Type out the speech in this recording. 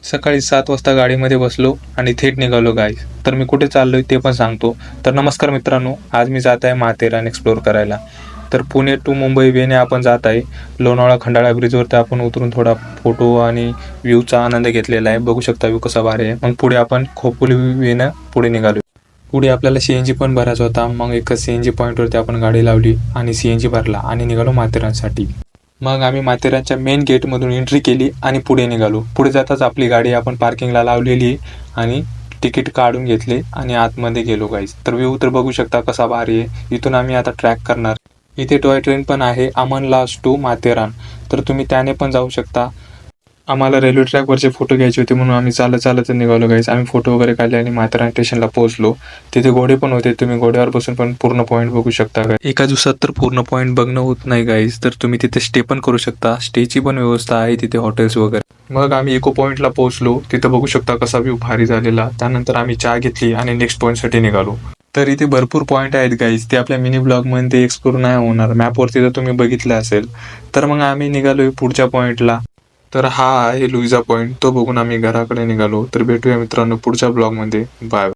सकाळी 7 वाजता गाडीमध्ये बसलो आणि थेट निघालो गाईज. तर मी कुठे चाललोय ते पण सांगतो. तर नमस्कार मित्रांनो, आज मी जात आहे माथेरान एक्सप्लोअर करायला. तर पुणे टू मुंबई वेने आपण जात आहे. लोणावळा खंडाळा ब्रिजवरती आपण उतरून थोडा फोटो आणि व्ह्यूचा आनंद घेतलेला आहे. बघू शकता व्ह्यू कसा भारी आहे. मग पुढे आपण खोपोली वेनं पुढे निघालो. पुढे आपल्याला CNG पण भरायचा होता. मग एका CNG पॉईंटवरती आपण गाडी लावली आणि CNG भरला आणि निघालो माथेरानसाठी. मग आम्ही माथेरानच्या मेन गेटमधून एंट्री केली आणि पुढे निघालो. पुढे जाताच आपली गाडी आपण पार्किंगला लावलेली आणि तिकीट काढून घेतले आणि आतमध्ये गेलो गाईज. तर व्ह्यू तर बघू शकता कसा भारी आहे. इथून आम्ही आता ट्रॅक करणार. इथे टॉय ट्रेन पण आहे अमनलास टू माथेरान. तर तुम्ही त्याने पण जाऊ शकता. आम्हाला रेल्वे ट्रॅकवरचे फोटो घ्यायचे होते म्हणून आम्ही चालत निघालो गाईज. आम्ही फोटो वगैरे काढले आणि माथेरान स्टेशनला पोहोचलो. तिथे घोडे पण होते. तुम्ही घोड्यावर बसून पण पूर्ण पॉईंट बघू शकता. एका दिवसात तर पूर्ण पॉईंट बघणं होत नाही गाईज. तर तुम्ही तिथे स्टे पण करू शकता. स्टेची पण व्यवस्था आहे तिथे, हॉटेल्स वगैरे. मग आम्ही इको पॉईंटला पोहोचलो. तिथं बघू शकता कसा व्ह्यू भारी झालेला. त्यानंतर आम्ही चहा घेतली आणि नेक्स्ट पॉईंटसाठी निघालो. तर इथे भरपूर पॉईंट आहेत गाईज. ते आपल्या मिनी ब्लॉगमध्ये एक्सप्लोर नाही होणार. मॅपवरती तर तुम्ही बघितलं असेल. तर मग आम्ही निघालोय पुढच्या पॉईंटला. तर हा आहे लुईजा पॉईंट. तो बघून आम्ही घराकडे निघालो. तर भेटूया मित्रांनो पुढच्या ब्लॉगमध्ये. बाय.